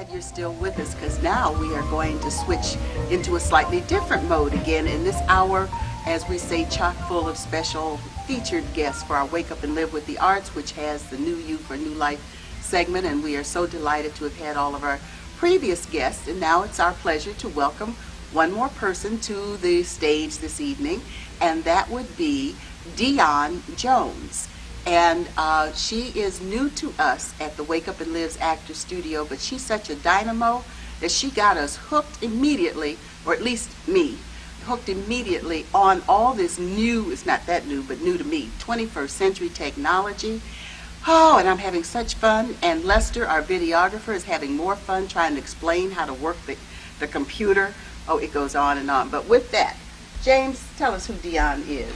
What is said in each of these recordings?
glad you're still with us, because now we are going to switch into a slightly different mode again in this hour, as we say, chock full of special featured guests for our Wake Up and Live with the Arts, which has the New You for New Life segment, and we are so delighted to have had all of our previous guests, and now it's our pleasure to welcome one more person to the stage this evening, and that would be Dionne Jones. And she is new to us at the Wake Up and Live's Actor Studio, but she's such a dynamo that she got us hooked immediately, or at least me, hooked immediately on all this new, it's not that new, but new to me, 21st century technology. Oh, and I'm having such fun, and Lester, our videographer, is having more fun trying to explain how to work the computer. Oh, it goes on and on. But with that, James, tell us who Dionne is.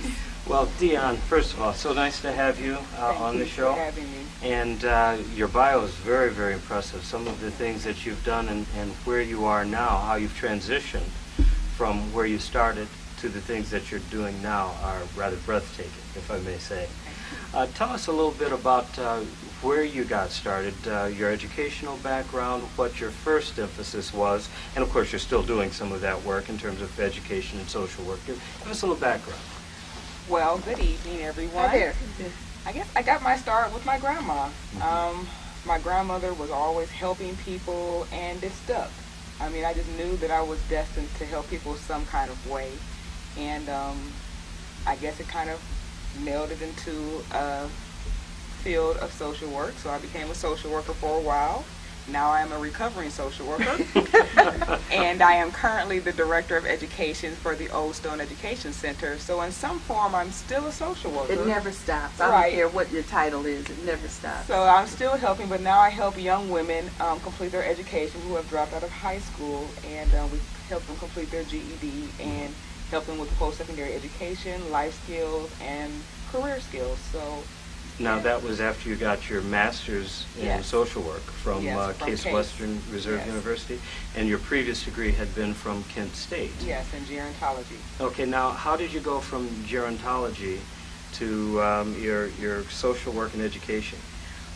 Well, Dionne, first of all, so nice to have you on the show. Thank you for having me. And your bio is very, very impressive. Some of the things that you've done and where you are now, how you've transitioned from where you started to the things that you're doing now are rather breathtaking, if I may say. Tell us a little bit about where you got started, your educational background, what your first emphasis was, and of course you're still doing some of that work in terms of education and social work. Give us a little background. Well, good evening, everyone. Hi there. I guess I got my start with my grandma. My grandmother was always helping people, and it stuck. I mean, I just knew that I was destined to help people some kind of way, and I guess it kind of melded into a field of social work, so I became a social worker for a while. Now I am a recovering social worker, and I am currently the director of education for the Old Stone Education Center. So in some form, I'm still a social worker. It never stops. I Right. don't care what your title is. It never stops. So I'm still helping, but now I help young women complete their education who have dropped out of high school, and we help them complete their GED and help them with post-secondary education, life skills, and career skills. So. Now that was after you got your master's in Yes. social work from Yes, from Case Case. Western Reserve Yes. University, and your previous degree had been from Kent State. Yes, in gerontology. Okay, now how did you go from gerontology to your social work and education?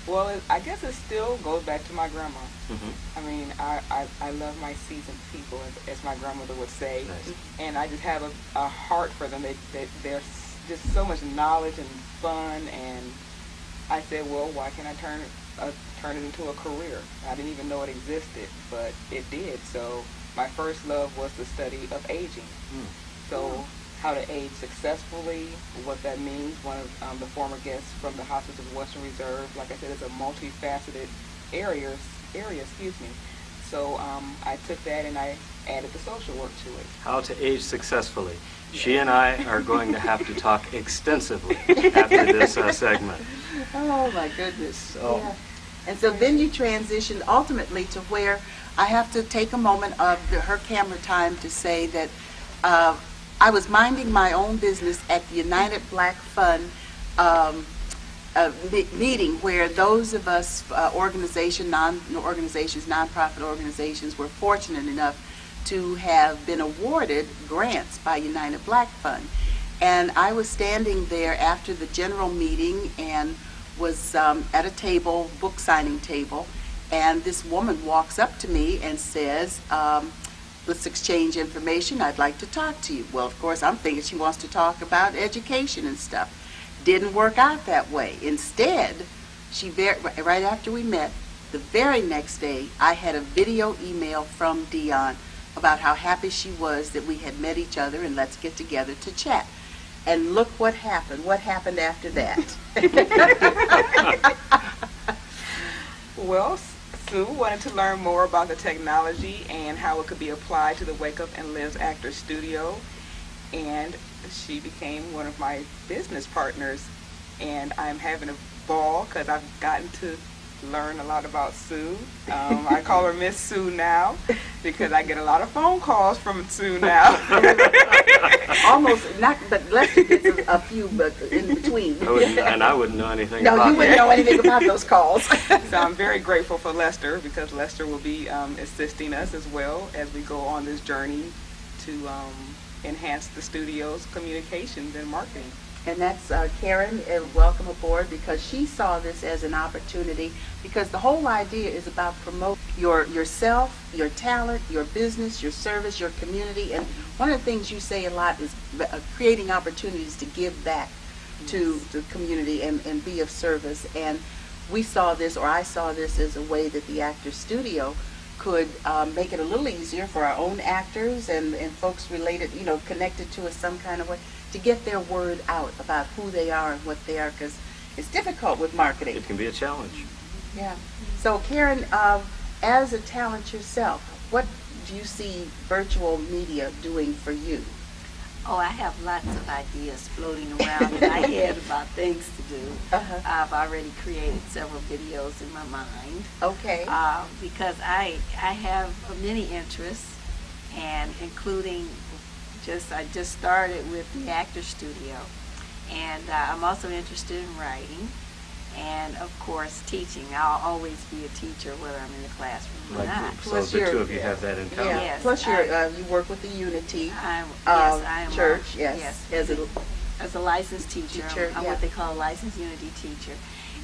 Well, I guess it still goes back to my grandma. Mm-hmm. I mean, I love my seasoned people, as my grandmother would say. Nice. And I just have a heart for them. There's just so much knowledge and fun, and I said, well, why can't I turn it into a career? I didn't even know it existed, but it did. So my first love was the study of aging. So how to age successfully, what that means. One of the former guests from the Hospice of Western Reserve, like I said, it's a multifaceted area. So I took that and I added the social work to it. How to age successfully. She and I are going to have to talk extensively after this segment. Oh my goodness. So. Yeah. And so then you transitioned ultimately to where I have to take a moment of her camera time to say that I was minding my own business at the United Black Fund meeting, where those of us nonprofit organizations were fortunate enough to have been awarded grants by United Black Fund. And I was standing there after the general meeting and was at a table, book signing table, and this woman walks up to me and says, let's exchange information, I'd like to talk to you. Well, of course, I'm thinking she wants to talk about education and stuff. Didn't work out that way. Instead, right after we met, the very next day, I had a video email from Dionne about how happy she was that we had met each other and let's get together to chat. And look what happened. What happened after that? Well, Sue wanted to learn more about the technology and how it could be applied to the Wake Up and Live Actor Studio, and she became one of my business partners, and I'm having a ball because I've gotten to learn a lot about Sue. I call her Miss Sue now because I get a lot of phone calls from Sue now. Almost, not, but Lester gets a few, but in between. I wouldn't know anything No, about you wouldn't that. know anything about those calls. So I'm very grateful for Lester, because Lester will be assisting us as well as we go on this journey to enhance the studio's communications and marketing. And that's Karen, and welcome aboard, because she saw this as an opportunity, because the whole idea is about promoting yourself, your talent, your business, your service, your community. And one of the things you say a lot is creating opportunities to give back to the community and be of service. And we saw this, or I saw this, as a way that the Actors Studio could make it a little easier for our own actors and folks related, connected to us some kind of way, to get their word out about who they are and what they are, because it's difficult with marketing. It can be a challenge. Yeah. So Karen, as a talent yourself, what do you see virtual media doing for you? Oh, I have lots of ideas floating around in my head about things to do. I've already created several videos in my mind. Okay. Because I have many interests, and including I just started with the Actors Studio, and I'm also interested in writing, and of course teaching. I'll always be a teacher whether I'm in the classroom or not. So the two of you have that in common. Yeah. Yes, Plus you work with the Unity I am Church. Yes. As a licensed teacher. I'm what they call a licensed Unity teacher.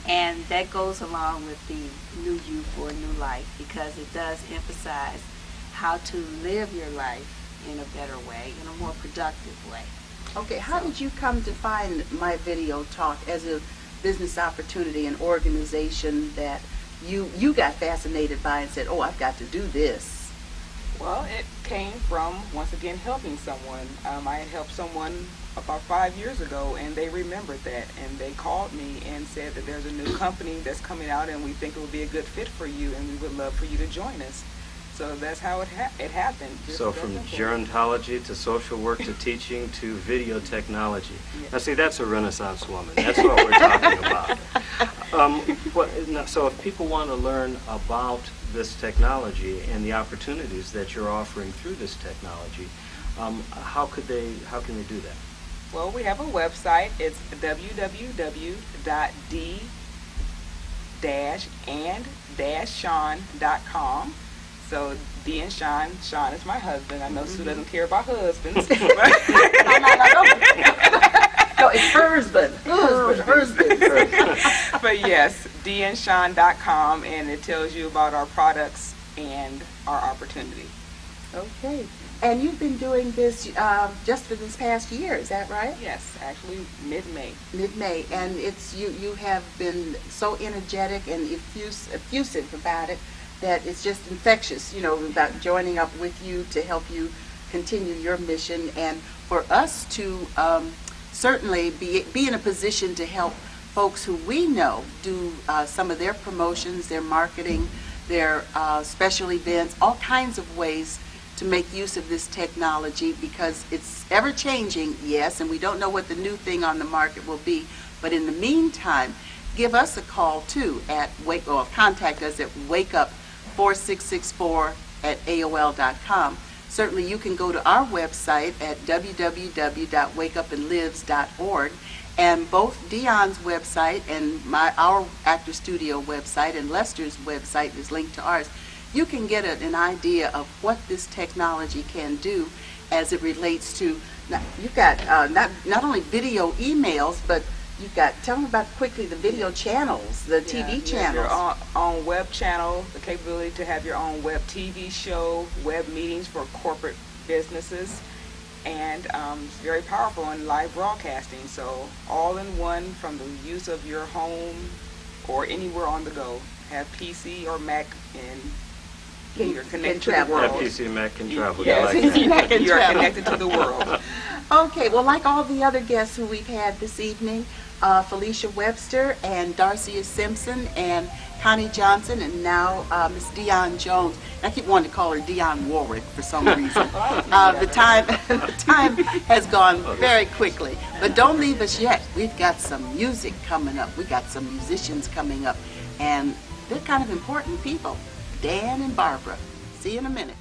And that goes along with the New Youth for a New Life, because it does emphasize how to live your life in a better way, in a more productive way. Okay, how did you come to find My Video Talk as a business opportunity, an organization that you got fascinated by and said, oh, I've got to do this? Well, it came from, once again, helping someone. I had helped someone about 5 years ago, and they remembered that, and they called me and said that there's a new company that's coming out, and we think it would be a good fit for you, and we would love for you to join us. So that's how it happened. So from gerontology to social work to teaching to video technology. Yes. Now see, that's a Renaissance woman. That's what we're talking about. So if people want to learn about this technology and the opportunities that you're offering through this technology, how can they do that? Well, we have a website. It's www.d-and-sean.com. So D and Sean is my husband. I know Sue doesn't care about husbands. No, it's husband. But yes, dandsean.com, and it tells you about our products and our opportunity. Okay. And you've been doing this just for this past year, is that right? Yes, actually mid-May. Mid-May, and it's you have been so energetic and effusive about it that it's just infectious, about joining up with you to help you continue your mission, and for us to certainly be in a position to help folks who we know do some of their promotions, their marketing, their special events, all kinds of ways to make use of this technology, because it's ever changing, yes, and we don't know what the new thing on the market will be, but in the meantime, give us a call too or contact us at wakeup4664@aol.com. Certainly you can go to our website at www.wakeupandlives.org, and both Dionne's website and our Actor Studio website and Lester's website is linked to ours. You can get an idea of what this technology can do as it relates to, you've got not only video emails, but you've got, tell them about quickly the video channels, the TV channels. Your own web channel, the capability to have your own web TV show, web meetings for corporate businesses, and it's very powerful in live broadcasting. So all in one, from the use of your home or anywhere on the go. Have PC or Mac, and you're connected to the world. Yeah, PC and Mac can travel. Yes, Like Mac can you're travel. connected to the world. Okay, well, like all the other guests who we've had this evening, Felicia Webster and Darcia Simpson and Connie Johnson, and now Miss Dionne Jones. I keep wanting to call her Dionne Warwick for some reason. The time has gone very quickly, but don't leave us yet. We've got some music coming up. We got some musicians coming up, and they're kind of important people. Dan and Barbara. See you in a minute.